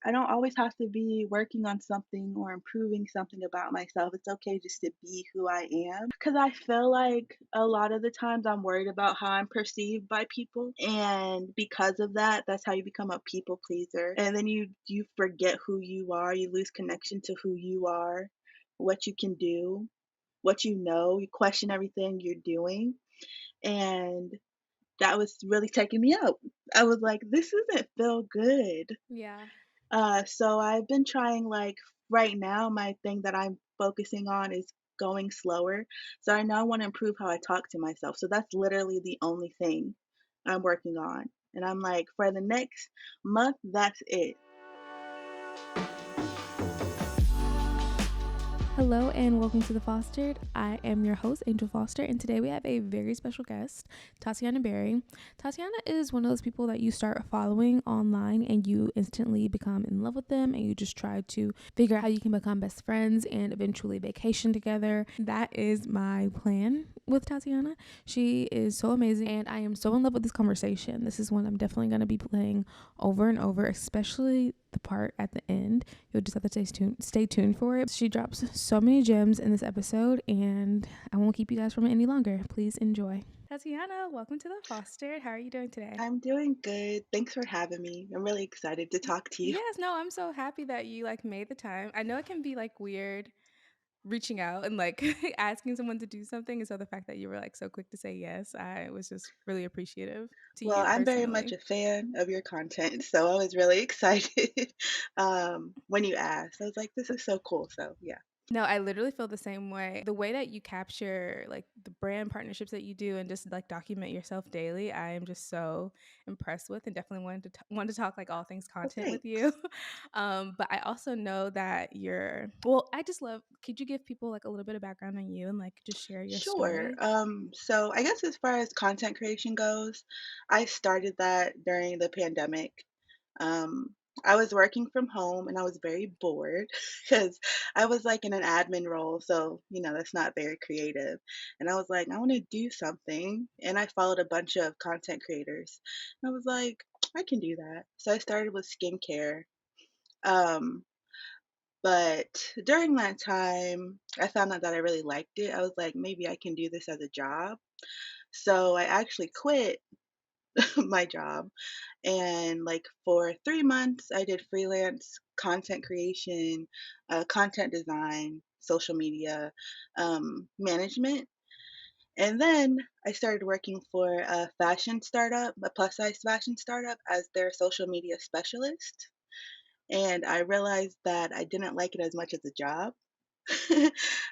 I don't always have to be working on something or improving something about myself. It's okay just to be who I am. Because I feel like a lot of the times I'm worried about how I'm perceived by people. And because of that, that's how you become a people pleaser. And then you forget who you are. You lose connection to who you are, what you can do, what you know. You question everything you're doing. And that was really taking me out. I was like, this doesn't feel good. Yeah. So I've been trying, like, right now, my thing that I'm focusing on is going slower. So I now want to improve how I talk to myself. So that's literally the only thing I'm working on. And I'm like, for the next month, that's it. Hello and welcome to The Fostered. I am your host, Angel Foster, and today we have a very special guest, Tatiana Berry. Tatiana is one of those people that you start following online and you instantly become in love with them and you just try to figure out how you can become best friends and eventually vacation together. That is my plan with Tatiana. She is so amazing and I am so in love with this conversation. This is one I'm definitely going to be playing over and over, especially the part at the end. You'll just have to stay tuned for it. She drops so many gems in this episode, and I won't keep you guys from it any longer. Please enjoy. Tatiana, welcome to The Fostered. How are you doing today? I'm doing good. Thanks for having me. I'm really excited to talk to you. Yes, no, I'm so happy that you made the time. I know it can be weird reaching out and asking someone to do something, and so the fact that you were so quick to say yes, I was just really appreciative to Well, you I'm very much personally. a fan of your content, so I was really excited when you asked. I was like, this is so cool. So, yeah. No, I literally feel the same way. The way that you capture the brand partnerships that you do and just document yourself daily, I am just so impressed with and definitely want to talk all things Well, content with thanks. you. But I also know that well, I just love could you give people a little bit of background on you and just share your Sure. story? So I guess as far as content creation goes, I started that during the pandemic. Um, I was working from home and I was very bored because I was like in an admin role. So, that's not very creative. And I was like, I want to do something. And I followed a bunch of content creators. And I was like, I can do that. So I started with skincare. Um, but during that time, I found out that I really liked it. I was like, maybe I can do this as a job. So I actually quit my job. And like for 3 months, I did freelance content creation, content design, social media management. And then I started working for a fashion startup, a plus size fashion startup, as their social media specialist. And I realized that I didn't like it as much as a job.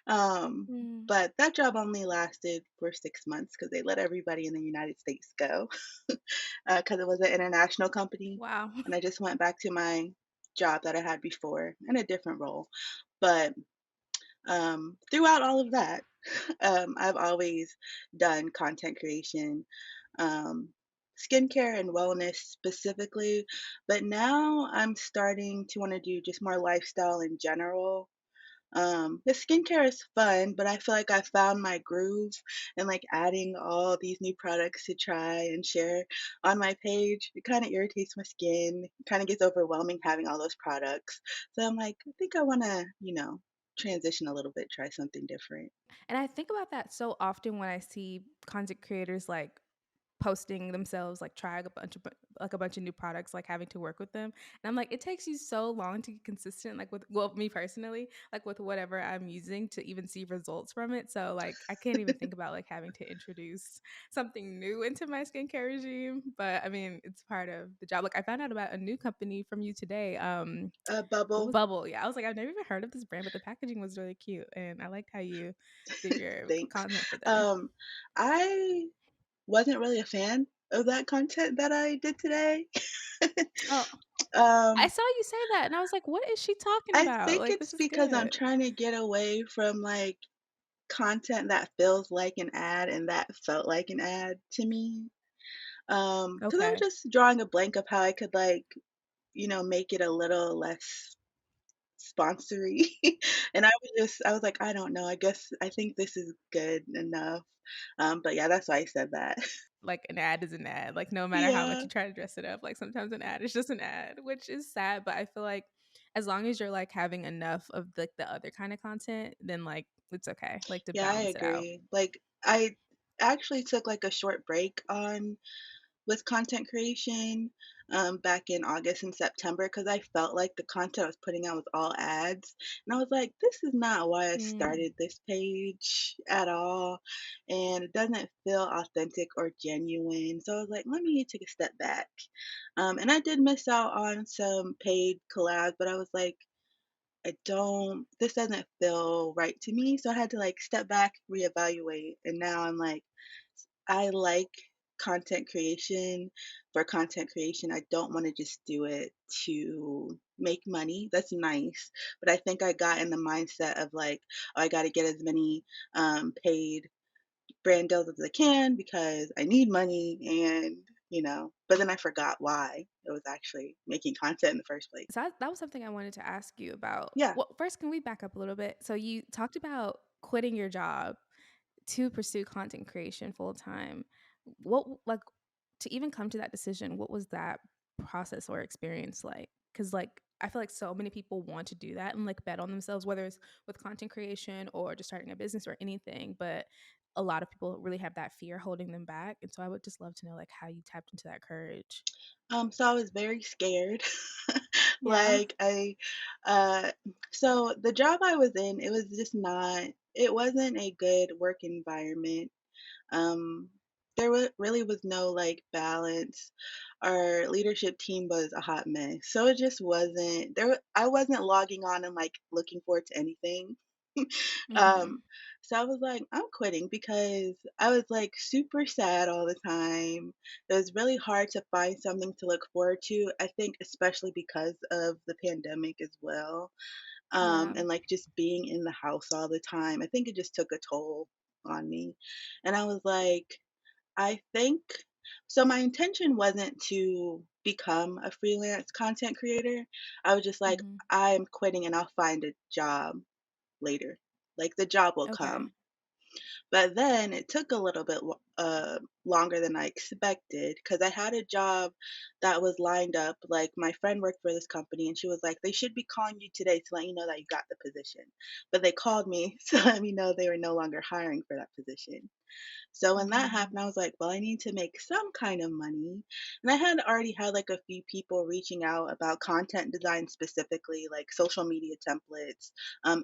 um, Mm. but that job only lasted for 6 months because they let everybody in the United States go because it was an international company. Wow. And I just went back to my job that I had before in a different role. But throughout all of that, I've always done content creation, um, skincare and wellness specifically. But now I'm starting to want to do just more lifestyle in general. The skincare is fun, but I feel like I found my groove and like adding all these new products to try and share on my page. It kind of irritates my skin. It kind of gets overwhelming having all those products. So I'm like, I think I want to, transition a little bit, try something different. And I think about that so often when I see content creators posting themselves trying a bunch of new products, having to work with them, and I'm like, it takes you so long to get consistent, with me personally, with whatever I'm using to even see results from it. So I can't even think about having to introduce something new into my skincare regime, but I mean it's part of the job. I found out about a new company from you today. What Bubble, was Bubble? Yeah, I was like, I've never even heard of this brand, but the packaging was really cute and I liked how you did your thanks. content for them. Um, I wasn't really a fan of that content that I did today. Oh, I um, saw you say that, and I was like, "What is she talking I about? think it's This is because I'm good." trying to get away from like content that feels like an ad and that felt like an ad to me. Because I was Okay. just drawing a blank of how I could like, make it a little less sponsory. And I was like, "I don't know, I think this is good enough." But yeah, that's why I said that. Like an ad is an ad. Like no matter how much Yeah. you try to dress it up, like sometimes an ad is just an ad, which is sad. But I feel like as long as you're like having enough of the other kind of content, then like it's okay, like to Yeah, I balance it out. agree. Like, I actually took, like, a short break on with content creation, back in August and September because I felt like the content I was putting out was all ads, and I was like, "This is not why I Mm. started this page at all, and it doesn't feel authentic or genuine." So I was like, "Let me take a step back." And I did miss out on some paid collabs, but I was like, "I don't this doesn't feel right to me." So I had to, like, step back, reevaluate, and now I'm like, I like content creation for content creation. I don't wanna just do it to make money. That's nice, but I think I got in the mindset of, like, "Oh, I gotta get as many, paid brand deals as I can because I need money," and, but then I forgot why it was actually making content in the first place. So that was something I wanted to ask you about. Yeah. Well, first, can we back up a little bit? So you talked about quitting your job to pursue content creation full time. What like to even come to that decision, what was that process or experience like? Cuz like I feel like so many people want to do that and like bet on themselves whether it's with content creation or just starting a business or anything, but a lot of people really have that fear holding them back. And so I would just love to know like how you tapped into that courage. So I was very scared. Yeah. Like uh so the job I was in, it wasn't a good work environment. Um, really was no like balance. Our leadership team was a hot mess. So it just wasn't I wasn't logging on and like looking forward to anything. Mhm. um, so I was like, I'm quitting because I was like super sad all the time. It was really hard to find something to look forward to. I think especially because of the pandemic as well. Yeah. And like just being in the house all the time. I think it just took a toll on me. And I was like, I think so my intention wasn't to become a freelance content creator. I was just like, Mhm. I'm quitting and I'll find a job later. Like the job will Okay. come. But then it took a little bit longer than I expected because I had a job that was lined up. Like my friend worked for this company and she was like, they should be calling you today to let you know that you got the position. But they called me to let me know they were no longer hiring for that position. So when that Mm. happened, I was like, well, I need to make some kind of money. And I had already had like a few people reaching out about content design specifically, like social media templates,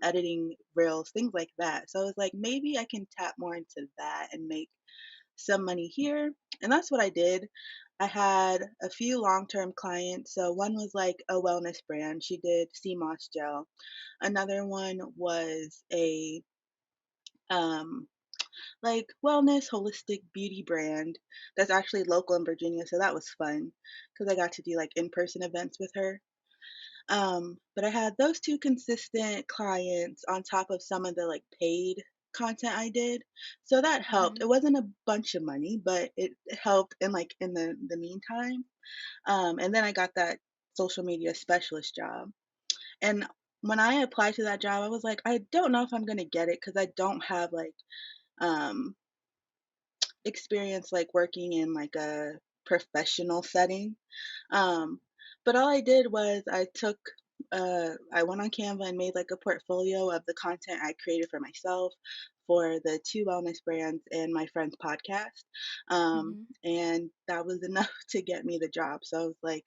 editing reels, things like that. So I was like, maybe I can tap more into that and make some money here. And that's what I did. I had a few long-term clients. So one was like a wellness brand. She did sea moss gel. Another one was a um like wellness holistic beauty brand that's actually local in Virginia, so that was fun because I got to do like in-person events with her. But I had those two consistent clients on top of some of the like paid content I did. So that helped. Mhm. It wasn't a bunch of money, but it helped in like in the meantime. And then I got that social media specialist job. And when I applied to that job, I was like, I don't know if I'm gonna get it because I don't have like um experience like working in like a professional setting. Um, but all I did was I went on Canva and made like a portfolio of the content I created for myself for the two wellness brands and my friend's podcast. Mhm. And that was enough to get me the job. So I was like,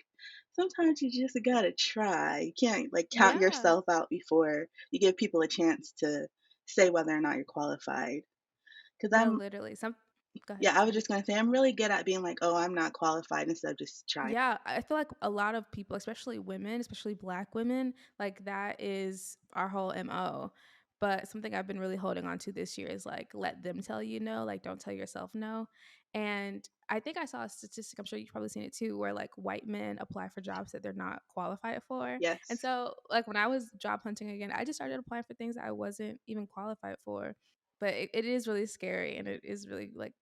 sometimes you just gotta try. You can't like count Yeah. yourself out before you give people a chance to say whether or not you're qualified. Because No, I'm literally. Go ahead, yeah, I'm I was sorry. just gonna say I'm really good at being like, "Oh, I'm not qualified," instead of just trying. Yeah, I feel like a lot of people, especially women, especially black women, like that is our whole MO. But something I've been really holding on to this year is like let them tell you no, like don't tell yourself no. And I think I saw a statistic, I'm sure you've probably seen it too, where like white men apply for jobs that they're not qualified for. And Yes. so like when I was job hunting again, I just started applying for things I wasn't even qualified for. But it is really scary and it is really like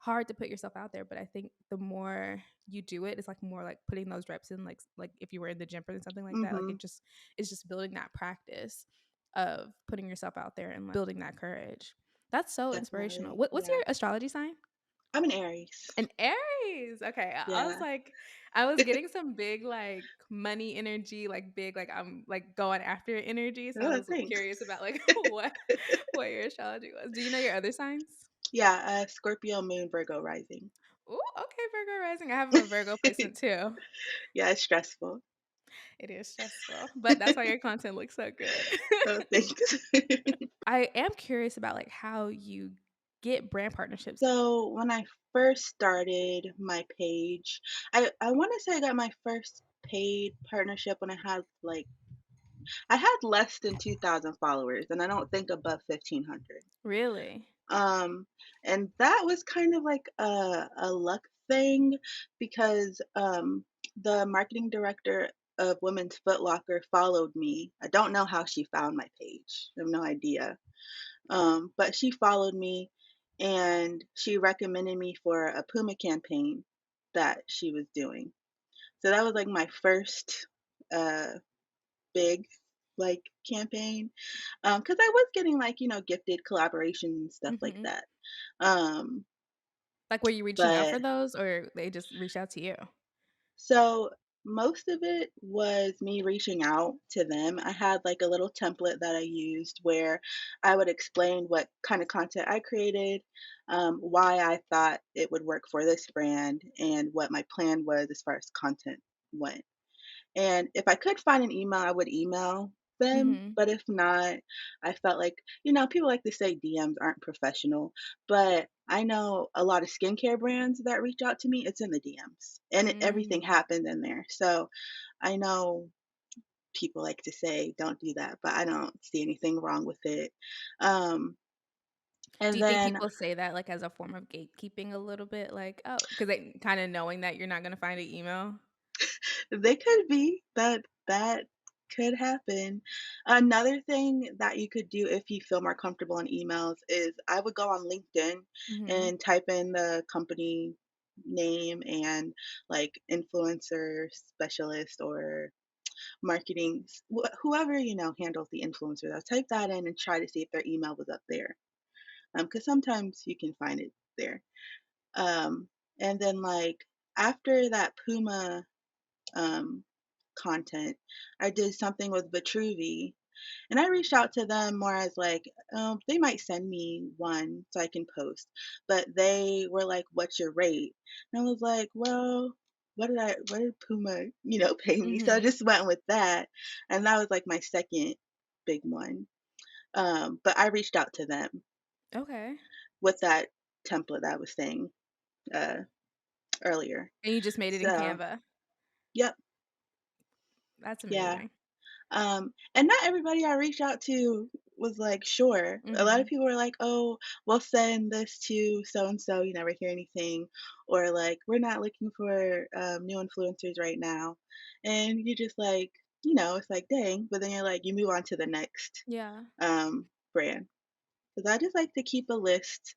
hard to put yourself out there, but I think the more you do it, it's like more like putting those reps in, like if you were in the gym or something like that, like Mhm. it's just building that practice of putting yourself out there and like, building that courage. That's so inspirational. Definitely. What's Yeah. your astrology sign? I'm an Aries. An Aries. Okay. I was Yeah. like, I was getting some big like money energy, like big, like I'm like going after it energy. So I Oh, was thanks. curious about like what your astrology was. Do you know your other signs? Yeah, Scorpio moon, Virgo rising. Oh, okay, Virgo rising. I have a Virgo placement too. Yeah, it's stressful. It is stressful, but that's why your content looks so good. Oh, thanks. I am curious about like how you get brand partnerships. So when I first started my page, I want to say I got my first paid partnership when I had less than 2,000 followers, and I don't think above 1,500. Really? Um, and that was kind of like a luck thing because the marketing director of Women's Foot Locker followed me. I don't know how she found my page. I have no idea. But she followed me and she recommended me for a Puma campaign that she was doing. So that was like my first uh, big like campaign because I was getting like gifted collaborations and stuff like Hmm. that. Um, Like, were you reaching out but for those, or they just reached out to you? So most of it was me reaching out to them. I had like a little template that I used where I would explain what kind of content I created, why I thought it would work for this brand, and what my plan was as far as content went. And if I could find an email, I would email them. Hmm. But if not, I felt like, people like to say DMs aren't professional, but I know a lot of skincare brands that reach out to me, it's in the DMs and everything Mm. happened in there. So I know people like to say, don't do that, but I don't see anything wrong with it. Um, Do and you think then people say that, like, as a form of gatekeeping a little bit? Like, oh, because they kinda knowing that you're not gonna find an email? they could be. That could happen. Another thing that you could do if you feel more comfortable in emails is I would go on LinkedIn Mhm. and type in the company name and like influencer specialist or marketing whoever handles the influencers. I'll type that in and try to see if their email was up there. Because sometimes you can find it there. Um, and then like after that Puma um, content. I did something with Vitruvi, and I reached out to them more as like, they might send me one so I can post, but they were like, "What's your rate?" And I was like, "Well, what did Puma, pay me?" So I Mhm. just went with that, and that was like my second big one. But I reached out to them Okay. with that template that I was saying uh, earlier. And you just made it in So, Canva. yep, That's yeah. amazing. And not everybody I reached out to was like, sure. A lot of Mhm. people were like, oh, we'll send this to so and so, you never hear anything. Or like, we're not looking for new influencers right now. And you just like, it's like, dang. But then you're like, you move on to the next Yeah. brand. Because I just like to keep a list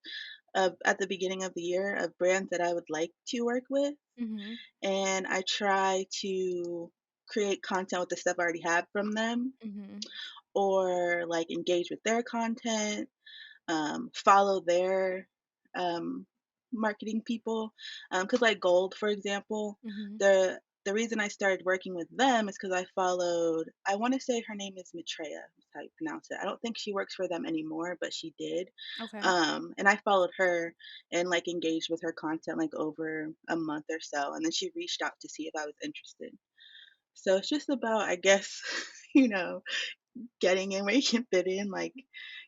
of at the beginning of the year of brands that I would like to work with. Mhm. And I try to create content with the stuff I already have from them Mhm. or like engage with their content, follow their um, marketing people. Because like Gold, for example, Mhm. the reason I started working with them is because I followed. I want to say her name is Maitreya, is how you pronounce it. I don't think she works for them anymore, but she did. Okay. And I followed her and like engaged with her content like over a month or so, and then she reached out to see if I was interested. So it's just about, I guess, you know, getting in where you can fit in, like,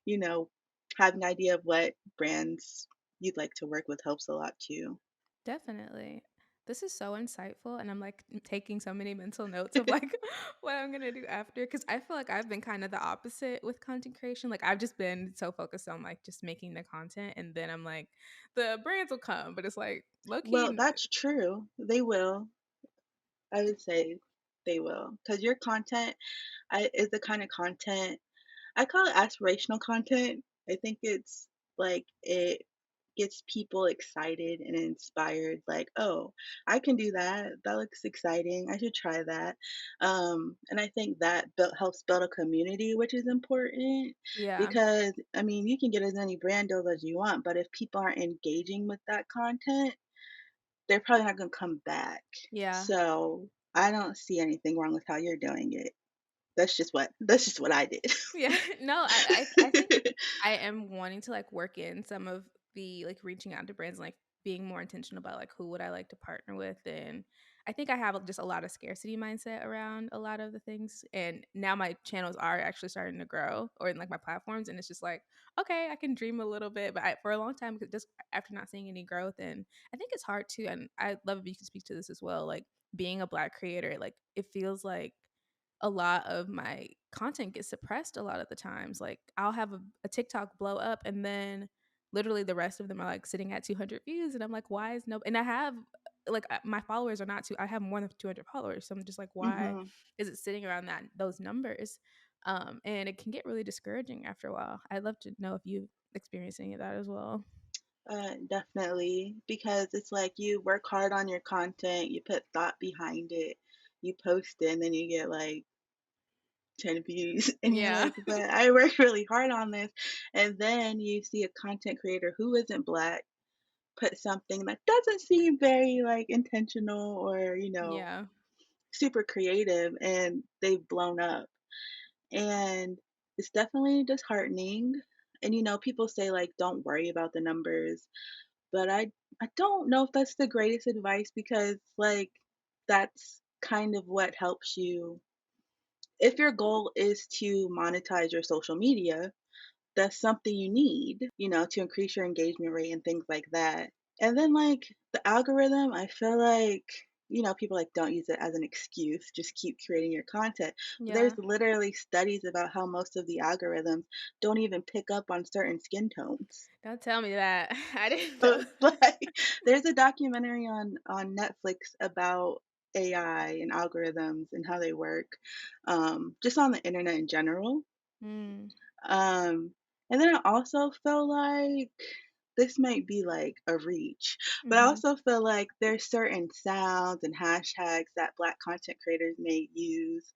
you know, having an idea of what brands you'd like to work with helps a lot too. Definitely. This is so insightful, and I'm, like, taking so many mental notes of, like, what I'm gonna do after, because I feel like I've been kinda the opposite with content creation, like, I've just been so focused on, like, just making the content, and then I'm like, "The brands will come," but it's like, Well, low-key. that's true. They will. I would say they will. Because your content is the kind of content, I call it aspirational content. I think it's like it gets people excited and inspired, like, "Oh, I can do that. That looks exciting. I should try that." And I think that helps build a community, which is important Yeah. because, I mean, you can get as many brand deals as you want, but if people aren't engaging with that content, they're probably not gonna come back. Yeah. So, I don't see anything wrong with how you're doing it. That's just what I did. Yeah. No, I think I am wanting to, like, work in some of the, like, reaching out to brands and, like, being more intentional about, like, who would I like to partner with, and I think I have just a lot of scarcity mindset around a lot of the things, and now my channels are actually starting to grow or in, like, my platforms, and it's just like, "Okay, I can dream a little bit," but for a long time, just after not seeing any growth, and I think it's hard too, and I'd love if you could speak to this as well, like, being a Black creator, like, it feels like a lot of my content gets suppressed a lot of the times. Like, I'll have a TikTok blow up and then literally the rest of them are like sitting at 200 views. And I'm like, why is no, and I have like my followers are not too, I have more than 200 followers. So I'm just like, why Mhm. is it sitting around those numbers? And it can get really discouraging after a while. I'd love to know if you experience any of that as well. Definitely, because it's like you work hard on your content, you put thought behind it, you post it, and then you get like 10 views, and you're Yeah. like, but I worked really hard on this. And then you see a content creator who isn't Black put something that doesn't seem very like intentional or, Yeah. super creative, and they've blown up. And it's definitely disheartening. And people say like don't worry about the numbers, but I don't know if that's the greatest advice because, like, that's kind of what helps you. If your goal is to monetize your social media, that's something you need, to increase your engagement rate and things like that. And then, like, the algorithm, I feel like, people like don't use it as an excuse, just keep creating your content. But there's Yeah. literally studies about how most of the algorithms don't even pick up on certain skin tones. Don't tell me that. I didn't So know. it's like there's a documentary on Netflix about AI and algorithms and how they work, just on the internet in general. Mm, Um, and then I also feel like this might be like a reach, but I mhm. also feel like there's certain sounds and hashtags that Black content creators may use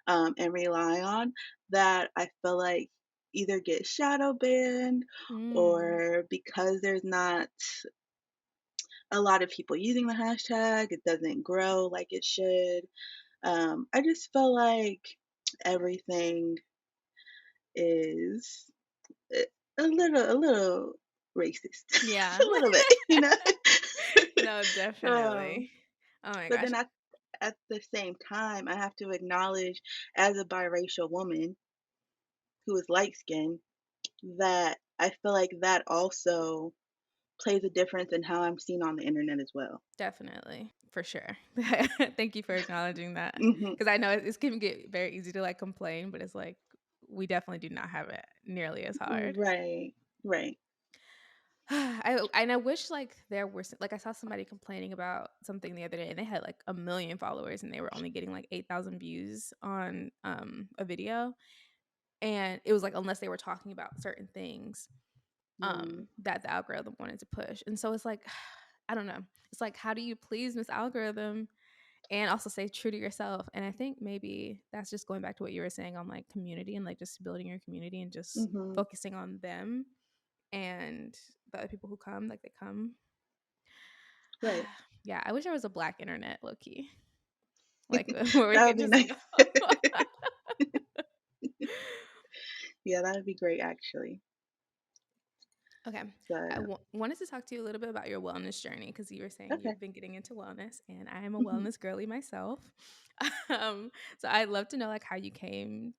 and rely on that I feel like either get shadow banned Mm. or because there's not a lot of people using the hashtag, it doesn't grow like it should. I just feel like everything is a a little racist, Yeah. a little bit, No, um, definitely. Oh my but gosh. then at the same time, I have to acknowledge, as a biracial woman who is light skinned, that I feel like that also plays a difference in how I'm seen on the internet as well. Definitely, for sure. Thank you for acknowledging that, Hmm. because I know it can get very easy to, like, complain, but it's like, we definitely do not have it nearly as hard. Right, right. And I wish, like, there were like, I saw somebody complaining about something the other day, and they had, like, 1,000,000 followers, and they were only getting, like, 8,000 views on, a video, and it was, like, unless they were talking about certain things, Mm. that the algorithm wanted to push, and so it's like, I don't know. It's like, how do you please this algorithm and also stay true to yourself? And I think maybe that's just going back to what you were saying on, like, community and, like, just building your community and just Mhm. focusing on them and the other people who come, like, they come. Right. Yeah, I wish there was a Black internet, low key, like, where we That would could be just nice. go. Yeah, that would be great actually. Okay. I So, wanted to talk to you a little bit about your wellness journey because you were saying okay. you've been getting into wellness, and I am a Mhm. wellness girly myself. um, so I'd love to know, like, how you came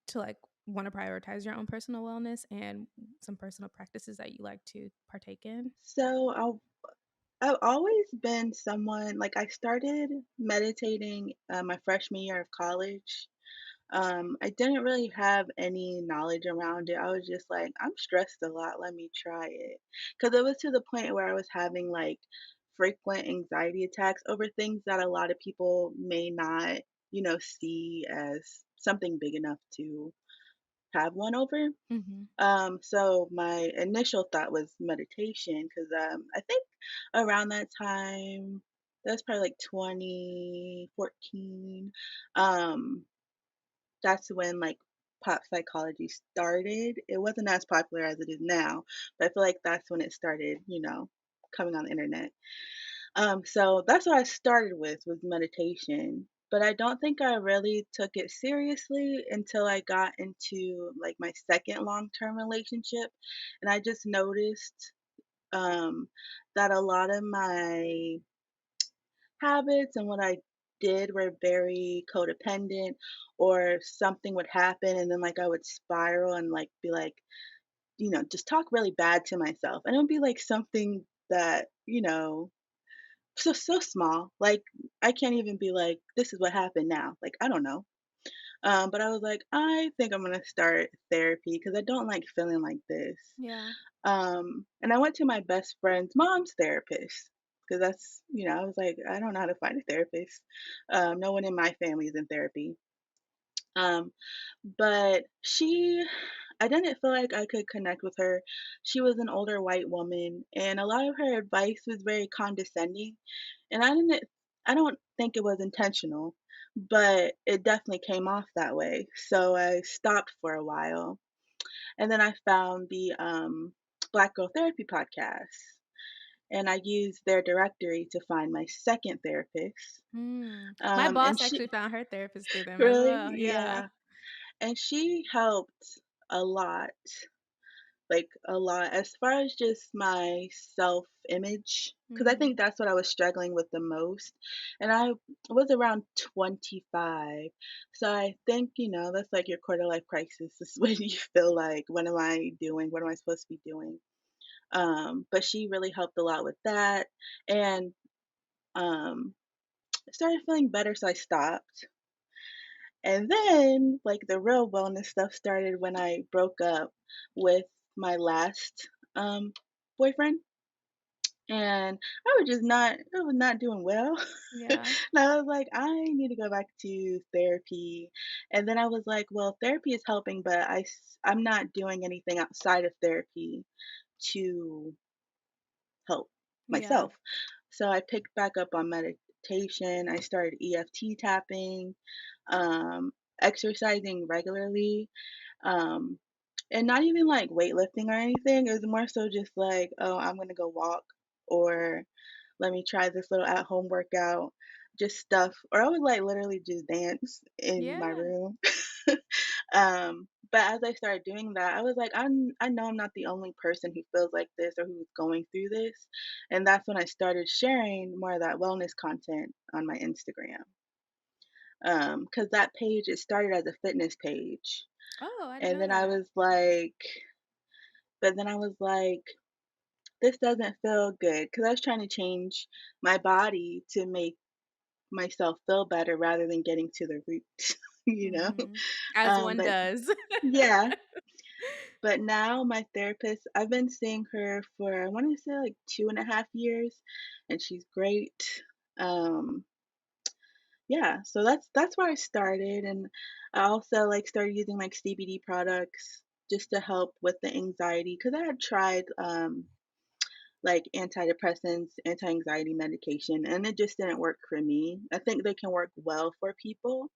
to, like, want to prioritize your own personal wellness and some personal practices that you like to partake in. So, I've always been someone like I started meditating my freshman year of college. I didn't really have any knowledge around it. I was just like, I'm stressed a lot. Let me try it. Because it was to the point where I was having like frequent anxiety attacks over things that a lot of people may not, see as something big enough to have one over. Mhm. So my initial thought was meditation because I think around that time, that's probably like 2014. Um, that's when like pop psychology started. It wasn't as popular as it is now, but I feel like that's when it started, coming on the internet. So that's what I started with was meditation. But I don't think I really took it seriously until I got into like my second long-term relationship. And I just noticed um, that a lot of my habits and what I did were very codependent, or something would happen and then like I would spiral and like be like, just talk really bad to myself. And it would be like something that, so small. Like I can't even be like, this is what happened now. Like I don't know. But I was like, I think I'm gonna start therapy because I don't like feeling like this. Yeah. And I went to my best friend's mom's therapist because that's, I was like, I don't know how to find a therapist. No one in my family is in therapy. Um, but I didn't feel like I could connect with her. She was an older white woman, and a lot of her advice was very condescending. And I don't think it was intentional, but it definitely came off that way. So I stopped for a while. And then I found the Black Girl Therapy podcast, and I used their directory to find my second therapist. My And boss she actually found her therapist through them as really, well. Yeah. yeah. And she helped a lot, like a lot, as far as just my self image. Because I Mhm. think that's what I was struggling with the most. And I was around 25. So I think, that's like your quarter life crisis. This is when you feel like, what am I doing? What am I supposed to be doing? But she really helped a lot with that. And um, I started feeling better. So I stopped. And then, like, the real wellness stuff started when I broke up with my last boyfriend, and I was not doing well. Yeah. And I was like, I need to go back to therapy. And then I was like, well, therapy is helping, but I'm not doing anything outside of therapy to help Yeah. myself. So I picked back up on meditation. I started EFT tapping, exercising regularly, um, and not even like weightlifting or anything. It was more so just like, oh, I'm gonna go walk, or let me try this little at home workout, just stuff. Or I would like literally just dance in my Yeah. room. But as I started doing that, I was like, I know I'm not the only person who feels like this or who's going through this. And that's when I started sharing more of that wellness content on my Instagram. Because that page, it started as a fitness page. Oh, I didn't And know then I that. was like, but then I was like, this doesn't feel good because I was trying to change my body to make myself feel better rather than getting to the root, you know? Mhm. As one But does. yeah, but now my therapist, I've been seeing her for, I want to say like 2.5 years, and she's great. Um, yeah, so that's where I started, and I also like started using like CBD products just to help with the anxiety because I had tried like antidepressants, anti-anxiety medication, and it just didn't work for me. I think they can work well for people,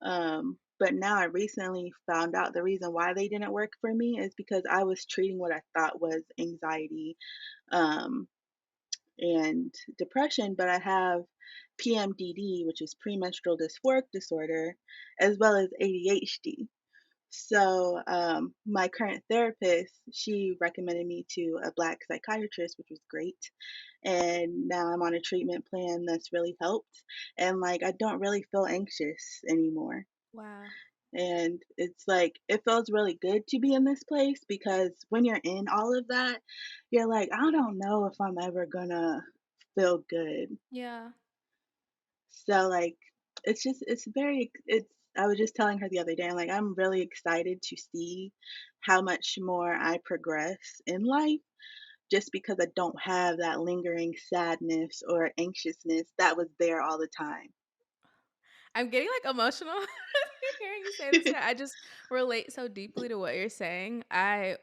but now I recently found out the reason why they didn't work for me is because I was treating what I thought was anxiety um, and depression, but I have PMDD, which is premenstrual dysphoric disorder, as well as ADHD. So, my current therapist, she recommended me to a black psychiatrist, which was great. And now I'm on a treatment plan that's really helped. And like, I don't really feel anxious anymore. Wow. And it's like, it feels really good to be in this place because when you're in all of that, you're like, I don't know if I'm ever gonna feel good. Yeah. So like I was just telling her the other day, I'm like, I'm really excited to see how much more I progress in life just because I don't have that lingering sadness or anxiousness that was there all the time. I'm getting like emotional hearing you say this. I just relate so deeply to what you're saying. I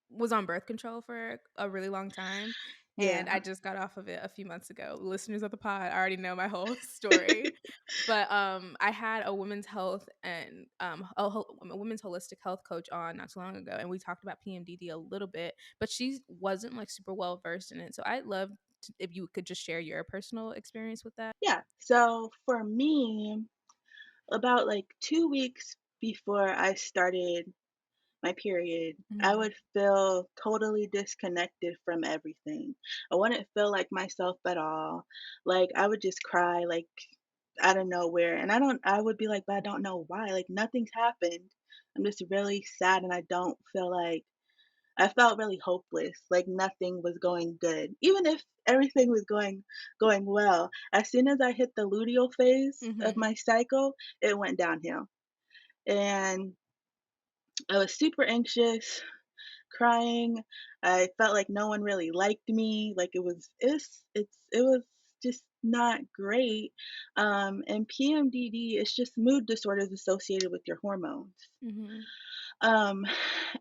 was on birth control for a really long time, and I Yeah. just got off of it a few months ago. Listeners of the pod already know my whole story, but I had a women's health and a women's holistic health coach on not too long ago, and we talked about PMDD a little bit, but she wasn't like super well versed in it. So I'd love if you could just share your personal experience with that. Yeah. So for me, about like 2 weeks before I started my period, I Mhm. would feel totally disconnected from everything. I wouldn't feel like myself at all. Like I would just cry like out of nowhere. And I would be like, but I don't know why. Like nothing's happened. I'm just really sad and I don't feel like I felt really hopeless, like nothing was going good. Even if everything was going well, as soon as I hit the luteal phase of Mhm. my cycle, it went downhill. And I was super anxious, crying. I felt like no one really liked me. Like it was just not great. And PMDD is just mood disorders associated with your hormones. Mhm. Um,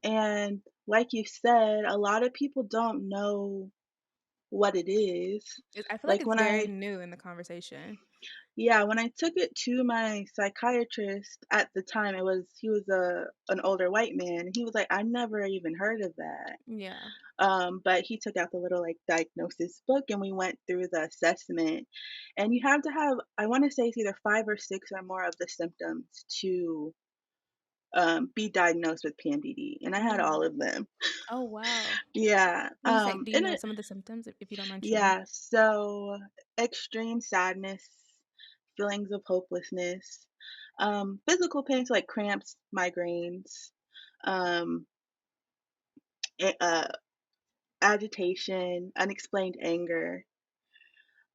and like you said, a lot of people don't know what it is. I feel like Like it's when very I new in the conversation. Yeah, when I took it to my psychiatrist at the time, he was a an older white man. He was like, "I never even heard of that." Yeah. But he took out the little like diagnosis book and we went through the assessment. And you have to have, I want to say it's either 5 or 6 or more of the symptoms to be diagnosed with PMDD. And I had all Mm. of them. Oh, wow. Yeah. What do you say? Do you And know it, some of the symptoms if you don't mind sharing? yeah. So extreme sadness, feelings of hopelessness, physical pains like cramps, migraines, um, a- agitation, unexplained anger.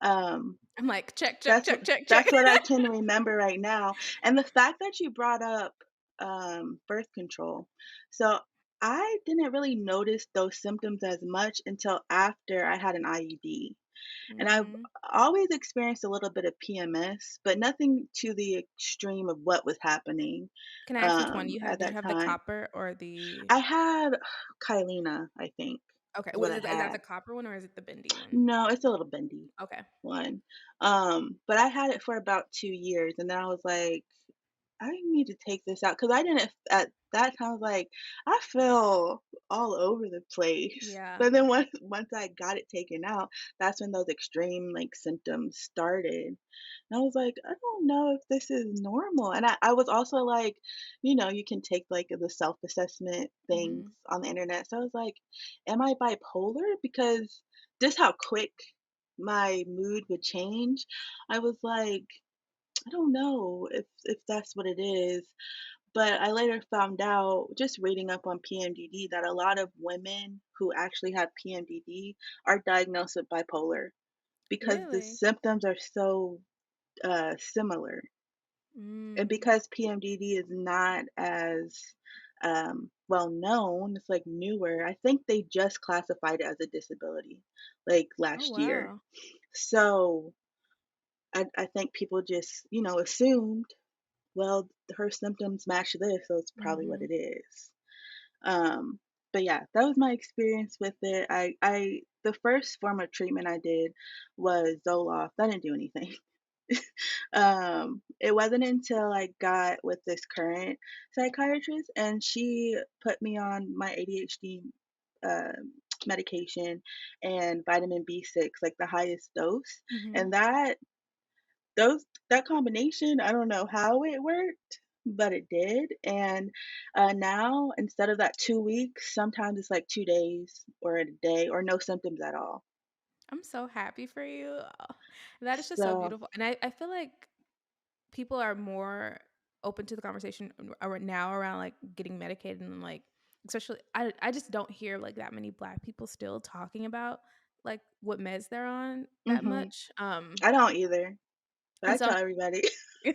Um, I'm like, check, check, That's check, check, check. that's what I can remember right now, and the fact that you brought up, birth control. So, I didn't really notice those symptoms as much until after I had an IUD, and I've Mhm. always experienced a little bit of PMS, but nothing to the extreme of what was happening, Can I ask which one you have? at Did you that have the time. copper or the I had Kyleena, I think, okay, is what I is that the had. copper one or is it the bendy one? No, it's a little bendy Okay. one, but I had it for about 2 years, and then I was like, I need to take this out because I didn't at that time, I was like, I feel all over the place. Yeah. But then once I got it taken out, that's when those extreme, like, symptoms started. And I was like, "I don't know if this is normal." And I was also like, you can take, like, the self-assessment things Mhm. on the internet. So I was like, "Am I bipolar?" Because just how quick my mood would change, I was like, I don't know if that's what it is, but I later found out just reading up on PMDD that a lot of women who actually have PMDD are diagnosed with bipolar because the Really? symptoms are so similar, and Mm. because PMDD is not as well known, it's like newer. I think they just classified it as a disability like Oh, last year. wow. So I think people just assumed, well, her symptoms match this, so it's probably what Mhm. it is. Um, but yeah, that was my experience with it. I the first form of treatment I did was Zoloft. That didn't do anything. It wasn't until I got with this current psychiatrist and she put me on my ADHD medication and vitamin B6, like the highest dose. Mhm. And that combination, I don't know how it worked, but it did, and, now instead of that 2 weeks, sometimes it's like 2 days or a day or no symptoms at all. I'm so happy for you. That is just so So beautiful, and I feel like people are more open to the conversation now around like getting medicated and like especially I just don't hear like that many black people still talking about like what meds they're on that mhm. much I don't either, but and I so tell everybody.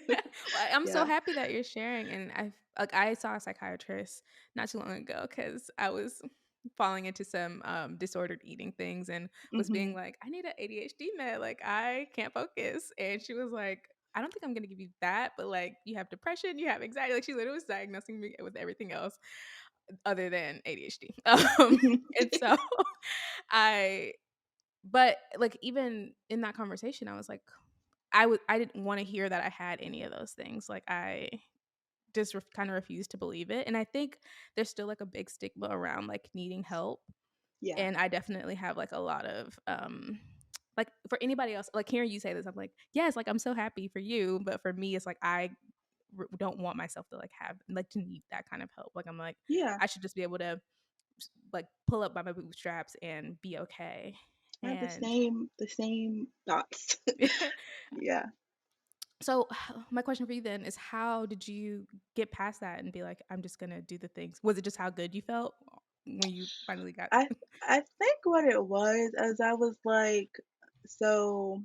well, I'm so Yeah. happy that you're sharing and I saw a psychiatrist not too long ago because I was falling into some disordered eating things and was being Mhm. like I need an ADHD med like I can't focus and she was like I don't think I'm gonna give you that, but like you have depression, you have anxiety. Like she literally was diagnosing me with everything else other than ADHD. And so I, but like even in that conversation, I was like, I didn't want to hear that I had any of those things. Like I just kind of refused to believe it. And I think there's still like a big stigma around like needing help. Yeah. And I definitely have like a lot of like for anybody else, like hearing you say this, I'm like, yes, like I'm so happy for you. But for me, it's like don't want myself to like have like to need that kind of help. Like I'm like, Yeah. I should just be able to like pull up by my bootstraps and be okay. I have And the same thoughts. Yeah. so my question for you then is how did you get past that and be like, I'm just gonna do the things? Was it just how good you felt when you finally got I I think what it was is I was like, so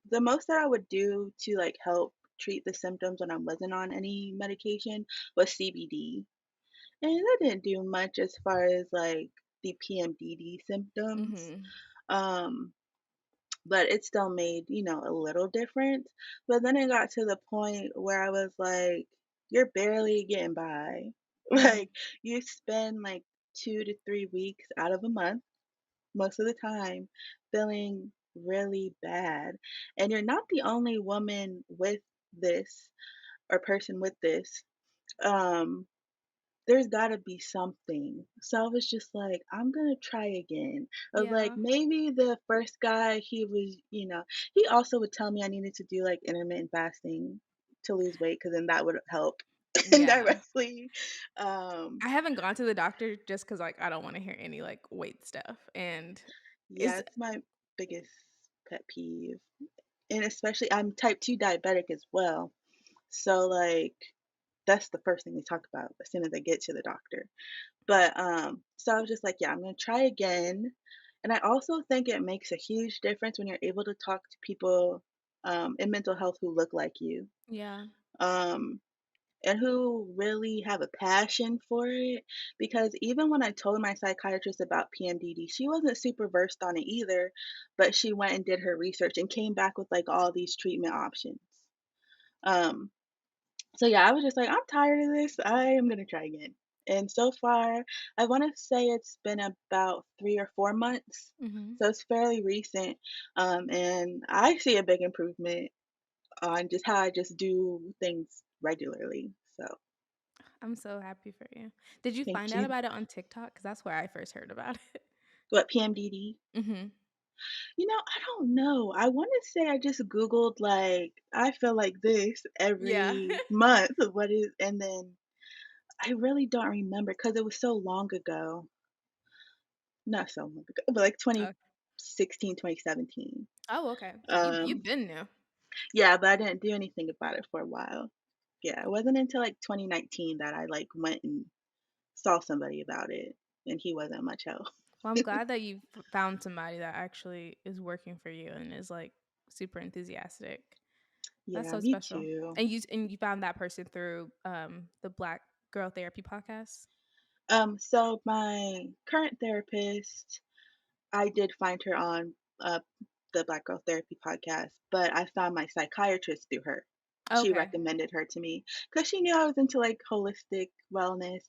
the most that I would do to like help treat the symptoms when I wasn't on any medication was CBD. And that didn't do much as far as like the PMDD symptoms. mhm. Um, but it still made, a little difference. But then it got to the point where I was like, you're barely getting by. Mhm. Like, you spend like 2 to 3 weeks out of a month, most of the time, feeling really bad. And you're not the only woman with this or person with this. Um, there's gotta be something. So I was just like, I'm gonna try again. I was like, Yeah. maybe the first guy, he was, he also would tell me I needed to do like intermittent fasting to lose weight because then that would help Yeah. indirectly. Um, I haven't gone to the doctor just because like I don't want to hear any like weight stuff. And yeah, is it's my biggest pet peeve. And especially, I'm type 2 diabetic as well. So, like, that's the first thing they talk about as soon as I get to the doctor. But, so I was just like, "Yeah, I'm gonna try again." And I also think it makes a huge difference when you're able to talk to people, in mental health who look like you, yeah. um, and who really have a passion for it, because even when I told my psychiatrist about PMDD, she wasn't super versed on it either, but she went and did her research and came back with, like, all these treatment options. Um, so yeah, I was just like, I'm tired of this. I am gonna try again. And so far, I want to say it's been about 3 or 4 months. Mhm. So it's fairly recent. And I see a big improvement on just how I just do things regularly. So I'm so happy for you. Did you thank find out you. about it on TikTok? Because that's where I first heard about it. What, PMDD? Mhm. I don't know. I want to say I just Googled, like, I feel like this Yeah. every month. What is, and then I really don't remember because it was so long ago. Not so long ago, but like Oh, 2016, 2017. oh, okay. So you've Um, been new. yeah, but I didn't do anything about it for a while. Yeah, it wasn't until like 2019 that I like went and saw somebody about it, and he wasn't much help. Well, I'm glad that you found somebody that actually is working for you and is like super enthusiastic. That's Yeah, so me special. too. And you found that person through the Black Girl Therapy podcast. So my current therapist, I did find her on the Black Girl Therapy podcast, but I found my psychiatrist through her. She Okay. recommended her to me because she knew I was into like holistic wellness.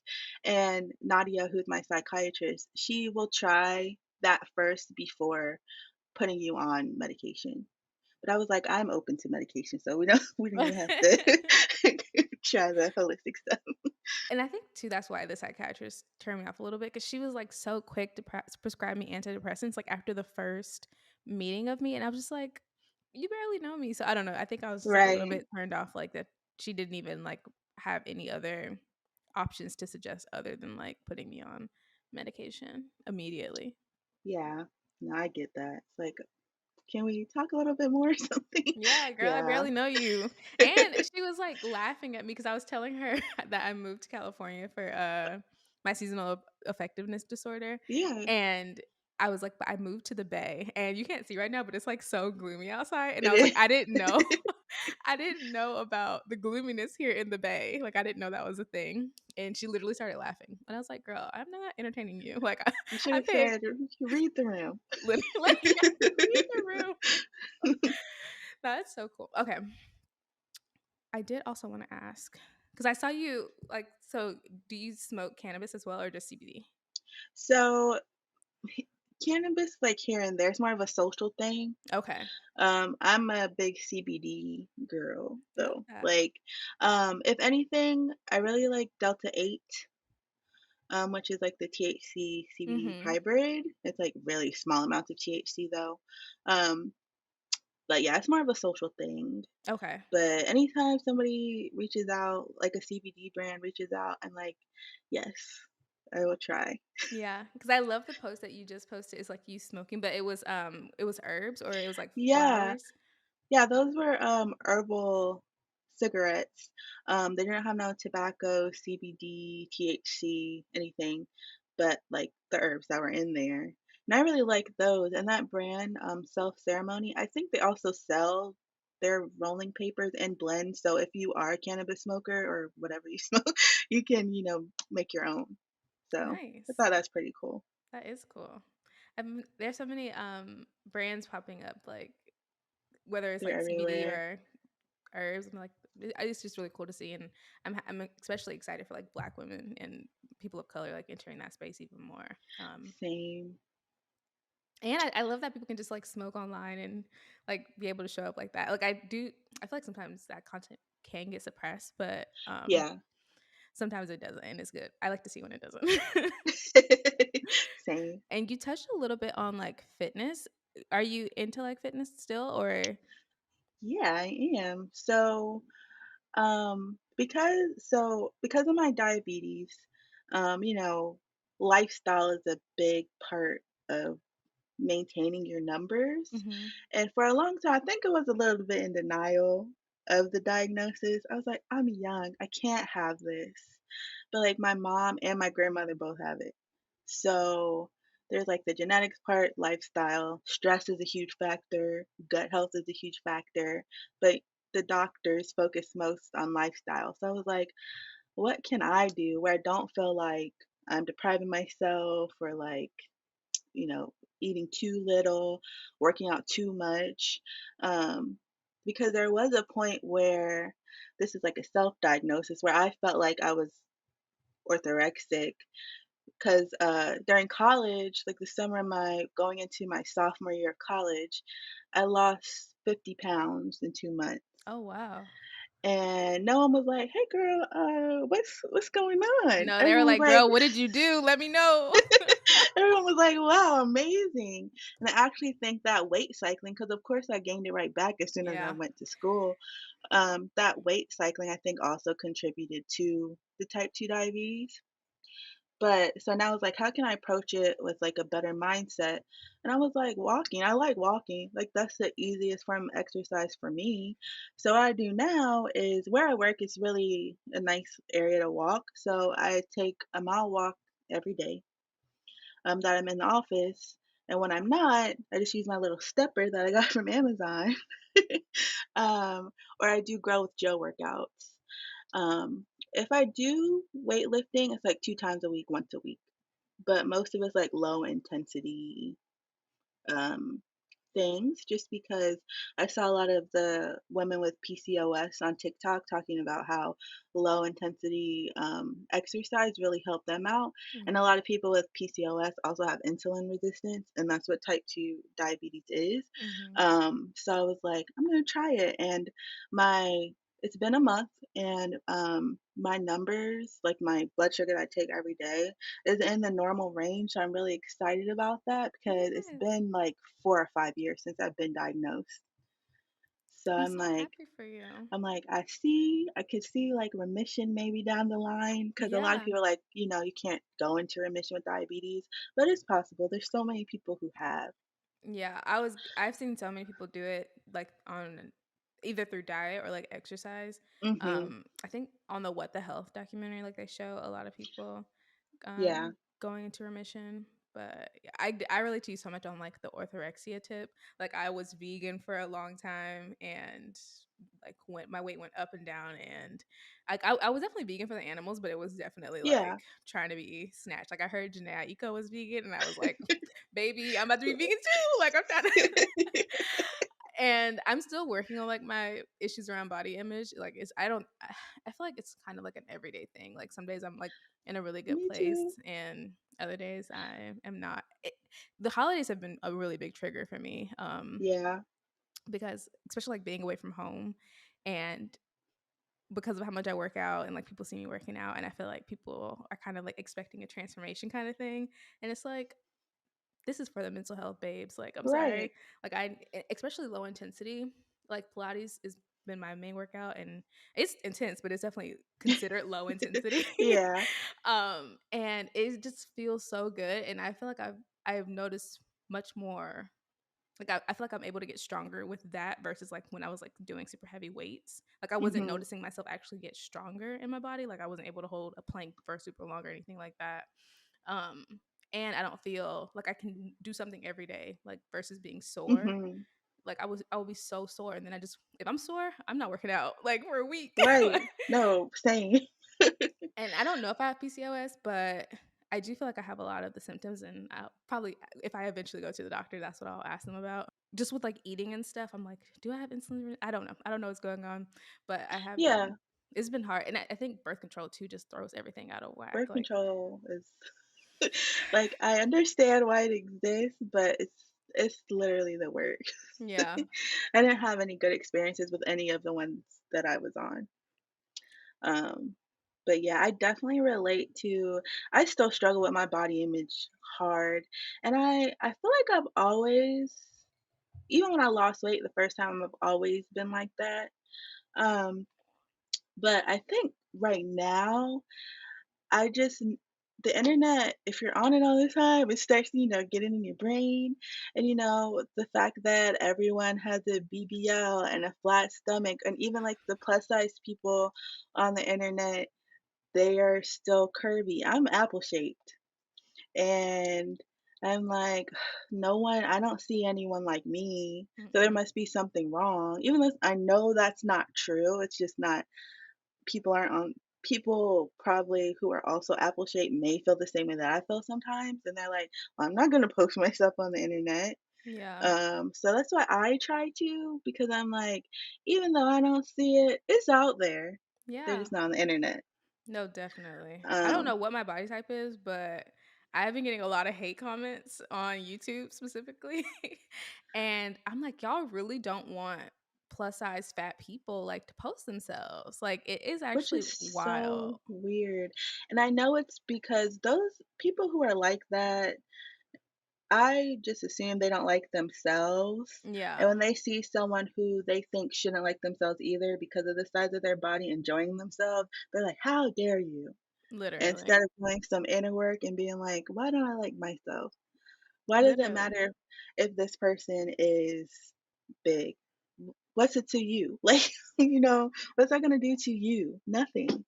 And Nadia, who's my psychiatrist, she will try that first before putting you on medication. But I was like, I'm open to medication, so we don't even have to try the holistic stuff. And I think too that's why the psychiatrist turned me off a little bit because she was like so quick to prescribe me antidepressants like after the first meeting of me, and I was just like, you barely know me, so I don't know. I think I was just like a little Right. bit turned off like that she didn't even like have any other options to suggest other than like putting me on medication immediately. Yeah. No, I get that. It's like, can we talk a little bit more or something? Yeah, girl, I Yeah. barely know you. And she was like laughing at me because I was telling her that I moved to California for my seasonal effectiveness disorder. Yeah, And I was like, but I moved to the Bay. And you can't see right now, but it's like so gloomy outside. And I it was like, is. I didn't know. I didn't know about the gloominess here in the Bay. Like I didn't know that was a thing. And she literally started laughing. And I was like, girl, I'm not entertaining you. Like You should I have paid said, read the room. literally like read the room. That's so cool. Okay. I did also want to ask because I saw you like. So, do you smoke cannabis as well, or just CBD? So cannabis, like here and there, is more of a social thing. Okay, I'm a big CBD girl love though. that. Like, if anything, I really like Delta 8, which is like the THC CBD Mm-hmm. hybrid. It's like really small amounts of THC though. Um, but yeah, it's more of a social thing. Okay. But anytime somebody reaches out, like a CBD brand reaches out, I'm like, yes, I will try. Yeah, because I love the post that you just posted. It's like you smoking, but it was herbs or it was like Yeah, flowers. yeah, those were, herbal cigarettes. They didn't have no tobacco, CBD, THC, anything, but, like, the herbs that were in there, and I really like those, and that brand, Self Ceremony, I think they also sell their rolling papers and blends, so if you are a cannabis smoker or whatever you smoke, you can, make your own. So, I Nice. thought that's pretty cool. That is cool. There's so many brands popping up, like whether it's They're like CBD everywhere. or herbs. I'm like, it's just really cool to see, and I'm especially excited for like Black women and people of color like entering that space even more. Same. And I love that people can just like smoke online and like be able to show up like that. Like I feel like sometimes that content can get suppressed, but Yeah. sometimes it doesn't, and it's good. I like to see when it doesn't. Same. And you touched a little bit on like fitness. Are you into like fitness still, or? Yeah, I am. Because of my diabetes, you know, lifestyle is a big part of maintaining your numbers. Mm-hmm. And for a long time, I think I was a little bit in denial of the diagnosis. I was like, I'm young, I can't have this. But like my mom and my grandmother both have it. So there's like the genetics part, lifestyle, stress is a huge factor, gut health is a huge factor, but the doctors focus most on lifestyle. So I was like, what can I do where I don't feel like I'm depriving myself or like, you know, eating too little, working out too much? Um, because there was a point where this is like a self diagnosis where I felt like I was orthorexic because during college, like the summer of my going into my sophomore year of college, I lost 50 pounds in 2 months. Oh wow. And no one was like, "Hey, girl, what's going on?" No, they were like, "Girl, what did you do? Let me know." Everyone was like, "Wow, amazing!" And I actually think that weight cycling, because of course I gained it right back as soon as I Yeah. went to school. That weight cycling, I think, also contributed to the type 2 diabetes. But so now it's like, how can I approach it with like a better mindset? And I was like, walking. I like walking. Like that's the easiest form of exercise for me. So what I do now is where I work is really a nice area to walk. So I take a mile walk every day that I'm in the office. And when I'm not, I just use my little stepper that I got from Amazon. um, or I do Grow with Joe workouts. If I do weightlifting, it's like 2 times a week, once a week, but most of it's like low intensity um, things just because I saw a lot of the women with PCOS on TikTok talking about how low intensity exercise really helped them out. And a Mhm. lot of people with PCOS also have insulin resistance, and that's what type 2 diabetes is. Mhm. So I was like, I'm going to try it. And my it's been a month, and my numbers, like my blood sugar that I take every day, is in the normal range. So I'm really excited about that because it's Yes. been like 4 or 5 years since I've been diagnosed. So I'm I'm so like, happy for you. I could see like remission maybe down the line because a lot of Yeah. people are like, you can't go into remission with diabetes, but it's possible. There's so many people who have. Yeah, I've seen so many people do it like on either through diet or like exercise. Hmm. I think on the What the Health documentary, like they show a lot of people Yeah. going into remission. But yeah, I relate to you so much on like the orthorexia tip. Like I was vegan for a long time and like my weight went up and down and like I was definitely vegan for the animals, but it was definitely Yeah. like trying to be snatched. Like I heard Janae Eco was vegan and I was like, baby, I'm about to be vegan too. Like I'm trying to And I'm still working on like my issues around body image. Like it's I don't I feel like it's kind of like an everyday thing. Like some days I'm like in a really good Me place too. and other days I am not. The holidays have been a really big trigger for me. Yeah, Because especially like being away from home and because of how much I work out and like people see me working out and I feel like people are kind of like expecting a transformation kind of thing. And it's like this is for the mental health babes. Like, I'm right. sorry. Like, especially low intensity, like Pilates has been my main workout and it's intense, but it's definitely considered low intensity. Yeah. And it just feels so good. And I feel like I've noticed much more. Like I feel like I'm able to get stronger with that versus like when I was like doing super heavy weights. Like I wasn't Mhm. noticing myself actually get stronger in my body. Like I wasn't able to hold a plank for super long or anything like that. Um, and I don't feel like I can do something every day, like versus being sore. Mhm. Like I will be so sore, and then I just if I'm sore, I'm not working out like for a week. Right. No, same. And I don't know if I have PCOS, but I do feel like I have a lot of the symptoms, and I'll probably if I eventually go to the doctor, that's what I'll ask them about. Just with like eating and stuff, I'm like, do I have I don't know. I don't know what's going on, but I have Yeah, been. It's been hard, and I think birth control too just throws everything out of whack. birth Like, control is like, I understand why it exists, but it's literally the worst. yeah, I didn't have any good experiences with any of the ones that I was on. Um, but yeah, I definitely relate to I still struggle with my body image hard, and I feel like I've always even when I lost weight the first time, I've always been like that. Um, but I think right now I just the internet, if you're on it all the time, it starts, getting in your brain. And the fact that everyone has a BBL and a flat stomach, and even like the plus size people on the internet, they are still curvy. I'm apple shaped. And I'm like, I don't see anyone like me. So there mm-mm. must be something wrong. Even though I know that's not true. It's just not people aren't on people probably who are also apple shaped may feel the same way that I feel sometimes, and they're like, "Well, I'm not gonna post myself on the internet." Yeah, So that's why I try to because I'm like, even though I don't see it, it's out there. They're yeah. just not on the internet. No, definitely. I don't Um, know what my body type is, but I've been getting a lot of hate comments on YouTube specifically. And I'm like, y'all really don't want plus size fat people like to post themselves. Like it is which actually is so wild. weird. And I know it's because those people who are like that I just assume they don't like themselves, and Yeah, when they see someone who they think shouldn't like themselves either because of the size of their body enjoying themselves, they're like, "How dare you?" literally. Instead of doing some inner work and being like, "Why don't I like myself? Why does it Literally. matter if this person is big? What's it to you? Like, what's that gonna do to you? Nothing."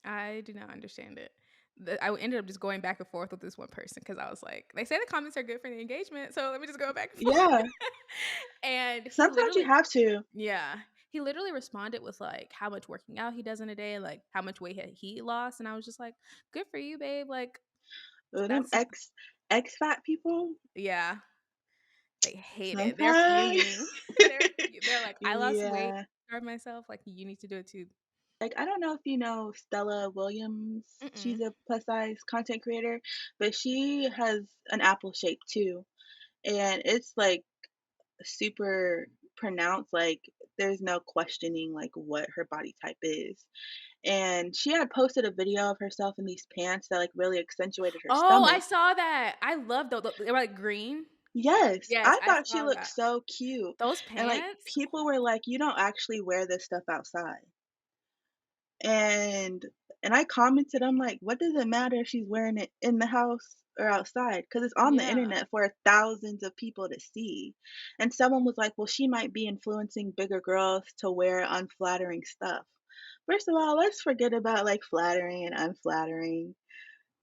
I do not understand it. I ended up just going back and forth with this one person because I was like, they say the comments are good for the engagement, so let me just go back and forth. Yeah, And he sometimes you literally have to. Yeah. He literally responded with, like, how much working out he does in a day, like, how much weight had he lost, and I was just like, "Good for you, babe." Like, Them that's ex fat people, yeah, they hate it. They're sometimes. fuming. They're like, "I lost weight, Yeah. starved myself, like, you need to do it too." Like, I don't know if you know Stella Williams. She's Mm-mm. a plus size content creator, but she has an apple shape too. And it's like super pronounced. Like, there's no questioning like what her body type is. And she had posted a video of herself in these pants that like really accentuated her Oh, I stomach. saw that. I love those. They were, like, green. Yes, Yes, I I thought she saw looked that. so cute. Those And like pants? people were like, you don't actually wear this stuff outside. And I commented, I'm like, "What does it matter if she's wearing it in the house or outside? Because it's on the Yeah, internet for thousands of people to see." And someone was like, "Well, she might be influencing bigger girls to wear unflattering stuff." First of all, let's forget about, like, flattering and unflattering.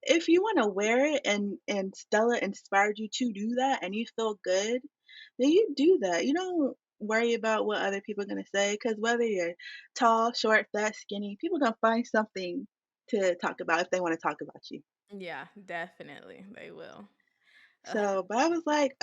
If you wanna wear it and Stella inspired you to do that and you feel good, then you do that. You don't worry about what other people are gonna say, because whether you're tall, short, fat, skinny, people gonna find something to talk about if they wanna talk about you. yeah, definitely, they will. Ugh. So, but I was like,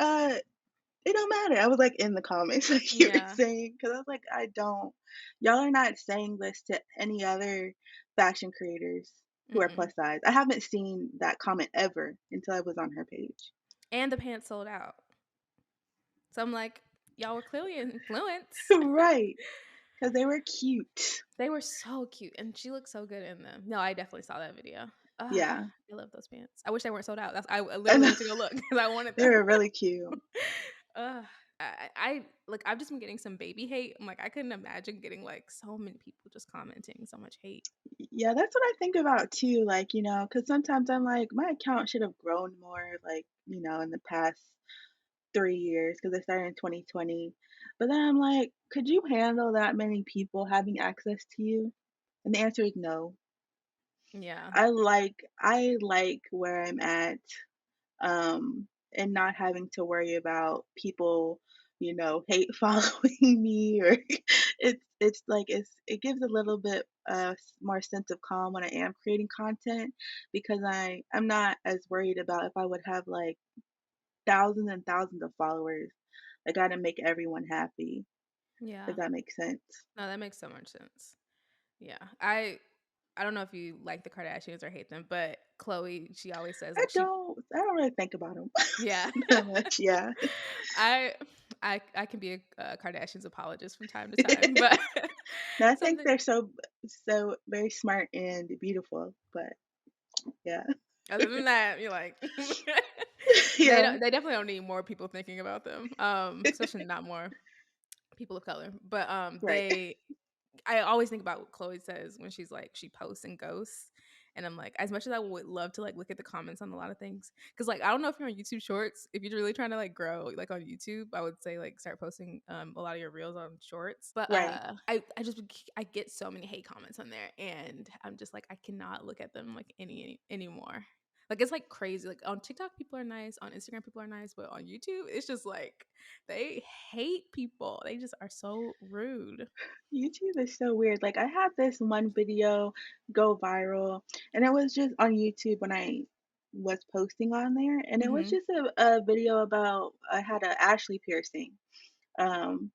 it don't matter. I was, like, in the comments, like you were Yeah. saying, because I was like, "I don't y'all are not saying this to any other fashion creators who are Mm-mm. plus size." I haven't seen that comment ever until I was on her page. And the pants sold out. So I'm like, y'all were clearly influenced. Right, because they were cute. They were so cute, and she looked so good in them. No, I definitely saw that video. Ah, Yeah, I love those pants. I wish they weren't sold out. I I literally know. went to go look because I wanted They them. were really cute. Ugh. I like I've just been getting some baby hate. I'm like, I couldn't imagine getting like so many people just commenting so much hate. Yeah, that's what I think about too, like, because sometimes I'm like, my account should have grown more, like, in the past 3 years, because I started in 2020. But then I'm like, could you handle that many people having access to you? And the answer is no. Yeah. I like where I'm at, and not having to worry about people, hate following me, or it's like it gives a little bit more sense of calm when I am creating content, because I'm not as worried about if I would have like thousands and thousands of followers. I gotta make everyone happy, if Yeah. that makes sense. No, that makes so much sense. Yeah. I don't know if you like the Kardashians or hate them, but Chloe, she always says I like she don't I don't really think about them yeah. that much, yeah. I I can be a Kardashians apologist from time to time, but No, I think something they're so very smart and beautiful, but yeah. other than that, you're like Yeah, they definitely don't need more people thinking about them. Especially not more people of color. But right, they I always think about what Chloe says when she's like she posts and ghosts. And I'm like, as much as I would love to like look at the comments on a lot of things, because like I don't know if you're on YouTube Shorts, if you're really trying to like grow like on YouTube, I would say like start posting a lot of your reels on Shorts. But right. I just I get so many hate comments on there, and I'm just like I cannot look at them like any anymore. Like it's like crazy. Like on TikTok, people are nice. On Instagram, people are nice. But on YouTube, it's just like they hate people. They just are so rude. YouTube is so weird. Like, I had this one video go viral, and it was just on YouTube when I was posting on there, and it was Hmm. just a video about I had a Ashley piercing. Um,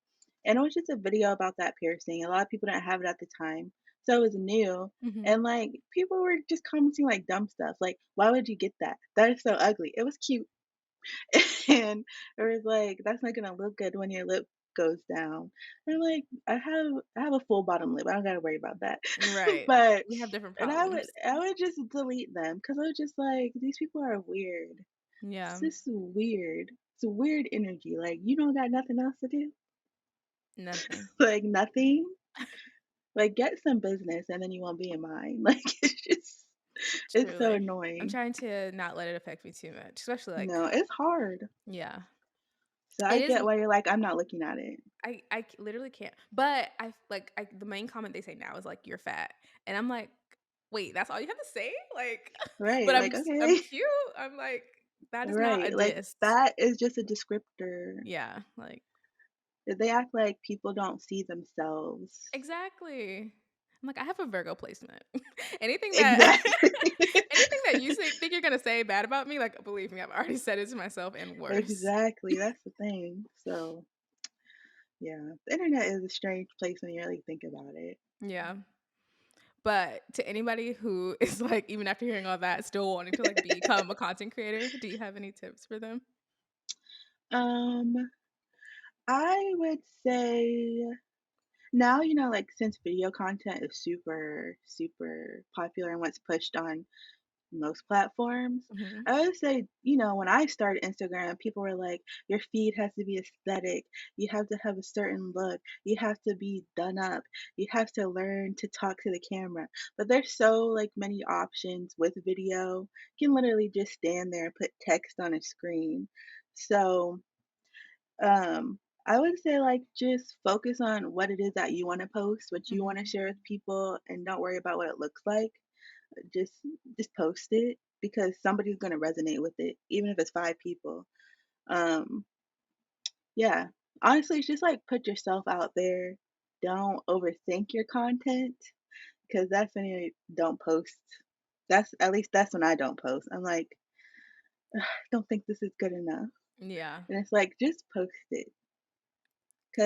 and it was just a video about that piercing. A lot of people didn't have it at the time, so it was new. Hmm. And like people were just commenting like dumb stuff, like, "Why would you get that? That is so ugly." It was cute, and it was like, "That's not gonna look good when your lip goes down." And I'm like, I have a full bottom lip. I don't gotta worry about that. Right. but We have different and problems. I would just delete them because I was just like, these people are weird. Yeah. It's just weird. It's a weird energy. Like you don't got nothing else to do. Nothing. Like nothing. Like get some business and then you won't be in mine. Like it's so Truly. I'm annoying. trying to not let it affect me too much, especially like No, it's hard. yeah. So I It is get why you're like, I'm not looking at it. literally can't. But the main comment they say now is like you're fat. And I'm like, "Wait, that's all you have to say?" Like but Right. Like, I'm okay. cute. I'm like that is not a Right. Like diss. that is just a descriptor. Yeah, like They act like people don't see themselves. exactly. I'm like I have a Virgo placement. anything that Exactly. anything that you think you're going to say bad about me, like believe me, I've already said it to myself and worse. Exactly. That's the thing. So yeah. The internet is a strange place when you really think about it. Yeah. But to anybody who is like, even after hearing all that, still wanting to like become a content creator, do you have any tips for them? Um, I would say now, like since video content is super, super popular and what's pushed on most platforms, Hmm. I would say, when I started Instagram, people were like, your feed has to be aesthetic. You have to have a certain look. You have to be done up. You have to learn to talk to the camera. But there's so like many options with video. You can literally just stand there and put text on a screen. So, I would say like just focus on what it is that you want to post, what you want to Hmm. share with people, and don't worry about what it looks like. Just just post it because somebody's gonna resonate with it, even if it's 5 people. Um, yeah. Honestly, it's just like put yourself out there. Don't overthink your content because that's when you don't post. That's at least that's when I don't post. I'm like, "Ugh, I don't think this is good enough." Yeah. And it's like, just post it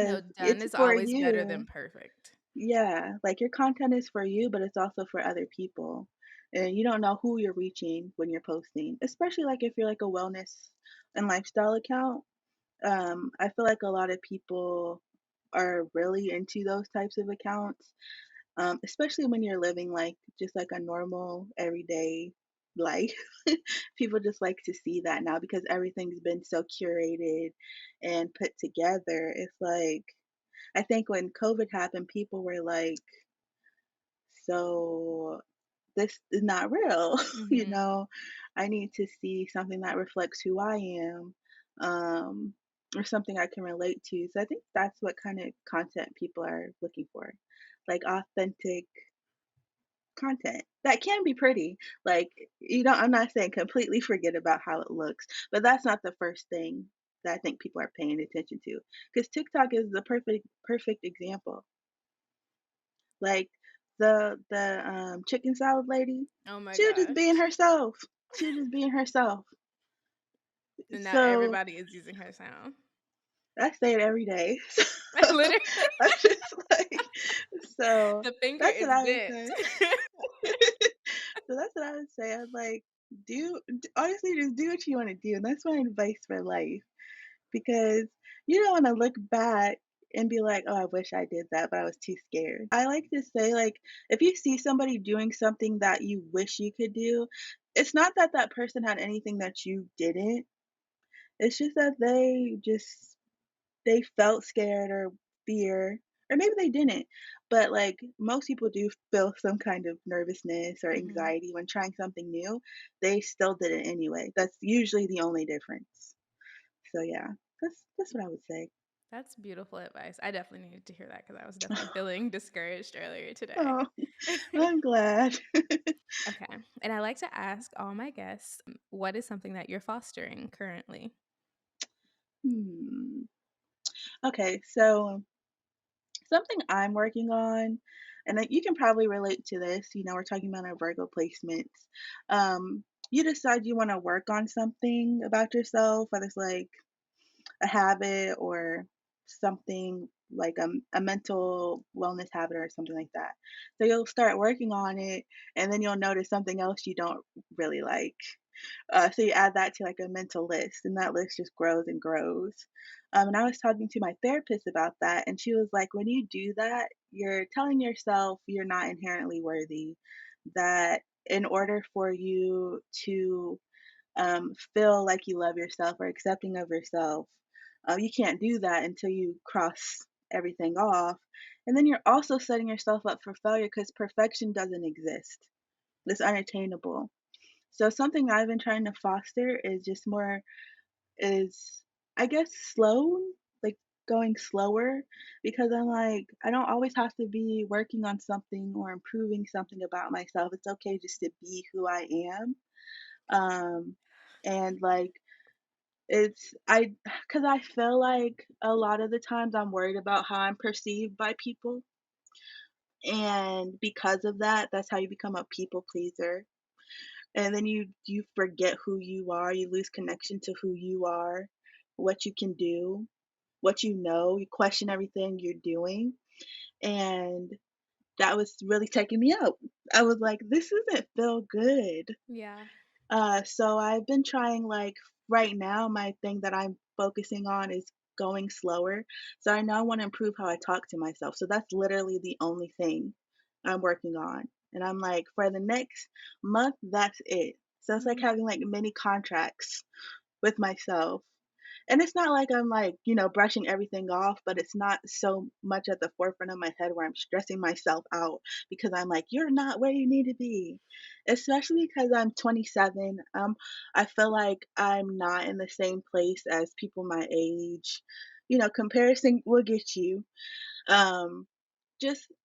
No, because done it's is for always better than you. perfect. Yeah, like your content is for you, but it's also for other people. And you don't know who you're reaching when you're posting, especially like if you're like a wellness and lifestyle account. I feel like a lot of people are really into those types of accounts, especially when you're living like just like a normal everyday life. People just like to see that now because everything's been so curated and put together. It's like, I think when COVID happened, people were like, so this is not real. Mhm. I need to see something that reflects who I am, um, or something I can relate to. So I think that's what kind of content people are looking for, like authentic content that can be pretty. Like, I'm not saying completely forget about how it looks, but that's not the first thing that I think people are paying attention to. Because TikTok is the perfect example. Like the chicken salad lady, Oh my she was just being gosh. herself. She was just being herself. And now So everybody is using her sound. I say it every day. So Literally, I'm just like, so the finger that's what is I would bent. say. So that's what I would say. I'm like, honestly, just do what you want to do, and that's my advice for life. Because you don't want to look back and be like, oh, I wish I did that, but I was too scared. I like to say, like, if you see somebody doing something that you wish you could do, it's not that that person had anything that you didn't. It's just that they felt scared or fear, or maybe they didn't. But like most people do feel some kind of nervousness or Mhm. anxiety when trying something new. They still did it anyway. That's usually the only difference. So yeah, that's what I would say. That's beautiful advice. I definitely needed to hear that because I was definitely feeling discouraged earlier today. Oh, I'm glad. Okay. And I like to ask all my guests, what is something that you're fostering currently? Hmm. Okay, so something I'm working on, and that you can probably relate to this. We're talking about our Virgo placements. You decide you want to work on something about yourself, whether it's like a habit or something like a mental wellness habit or something like that. So you'll start working on it, and then you'll notice something else you don't really like. So you add that to like a mental list, and that list just grows and grows. And I was talking to my therapist about that, and she was like, when you do that, you're telling yourself you're not inherently worthy, that in order for you to feel like you love yourself or accepting of yourself, you can't do that until you cross everything off. And then you're also setting yourself up for failure because perfection doesn't exist. It's unattainable. So something I've been trying to foster is just more is I guess slow, like going slower because I'm like I don't always have to be working on something or improving something about myself. It's okay just to be who I am. And like it's I cuz I feel like a lot of the times I'm worried about how I'm perceived by people, and because of that, that's how you become a people pleaser. And then you forget who you are, you lose connection to who you are, what you can do, what you question everything you're doing, and that was really taking me out. I was like, "This doesn't feel good." Yeah. So I've been trying, like right now, my thing that I'm focusing on is going slower. So I know I wanna improve how I talk to myself, so that's literally the only thing I'm working on, and I'm like, for the next month, that's it. So it's like Mhm. having, like, mini contracts with myself. And it's not like I'm like, brushing everything off, but it's not so much at the forefront of my head where I'm stressing myself out because I'm like, you're not where you need to be. Especially because I'm 27. I feel like I'm not in the same place as people my age. Comparison will get you. Um,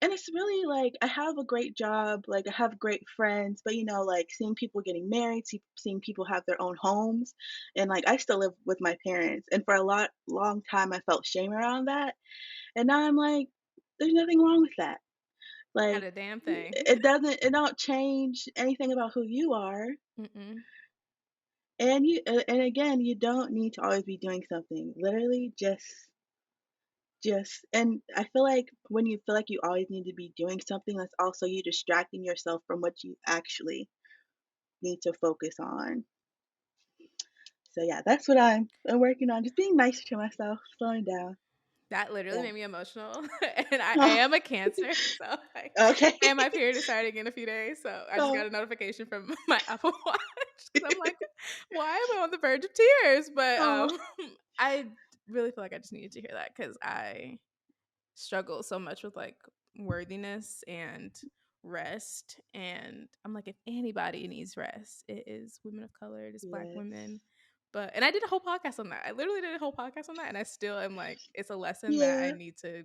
and it's really like I have a great job, like I have great friends, but like seeing people getting married, seeing people have their own homes, and like I still live with my parents, and for a long time I felt shame around that, and now I'm like, there's nothing wrong with that. Not Like a damn thing. it don't change anything about who you are, Mm-mm. And again, you don't need to always be doing something. Literally just and I feel like when you feel like you always need to be doing something, that's also you distracting yourself from what you actually need to focus on. So yeah, that's what I'm working on, just being nicer to myself, slowing down. That literally Yeah. made me emotional, and I am a Cancer, so, like Oh, okay. and my period is starting in a few days, so I just got Oh, a notification from my Apple Watch because 'cause I'm like, "Why am I on the verge of tears?" But, oh, I really feel like I just needed to hear that because I struggle so much with like worthiness and rest. And I'm like, if anybody needs rest, it is women of color, it is Black yes. women. But and I did a whole podcast on that. I literally did a whole podcast on that, and I still am like, it's a lesson that I Yeah, need to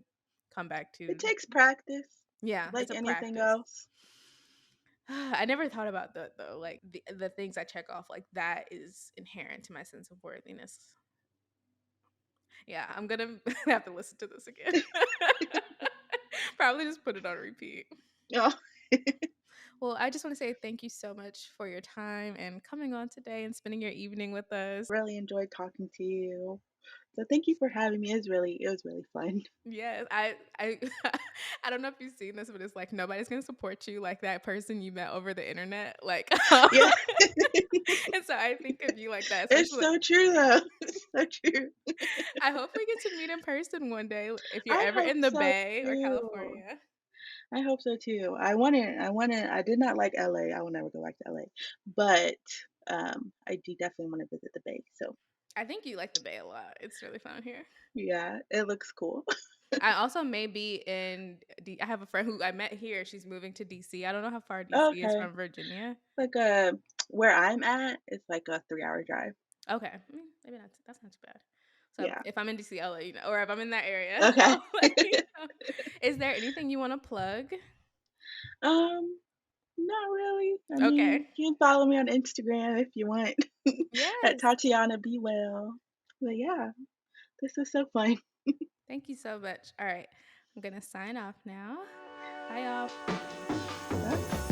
come back it to. takes practice Yeah, like it's a anything practice. else. I never thought about that though. Like the things I check off, like that is inherent to my sense of worthiness. Yeah, I'm gonna have to listen to this again. Probably just put it on repeat. Oh, Well, I just want to say thank you so much for your time and coming on today and spending your evening with us. really enjoyed talking to you. So thank you for having me. It was really fun. Yes, I I don't know if you've seen this, but it's like nobody's gonna support you like that person you met over the internet. Like Yeah, and so I think of you like that, it's especially so true though. It's so true. I hope we get to meet in person one day if you're I ever hope in the so Bay or too. California. I hope so too. I did not like LA. I will never go back to LA. But I do definitely want to visit the Bay. So I think you like the Bay a lot. It's really fun here. yeah, it looks cool. I also may be in I have a friend who I met here. She's moving to DC. I don't know how far DC is Okay. from Virginia. Like where I'm at, it's like a 3 hour drive. Okay, maybe not. That's not too bad. So Yeah. if I'm in DC, I'll let you know, or if I'm in that area, Okay. I'll let you know. Is there anything you want to plug? um, Not really. I mean, Okay. you can follow me on Instagram if you want at Yes. Tatiana Be Well. But yeah, this is so fun. Thank you so much. All right, I'm gonna sign off now. Bye, y'all. Bye.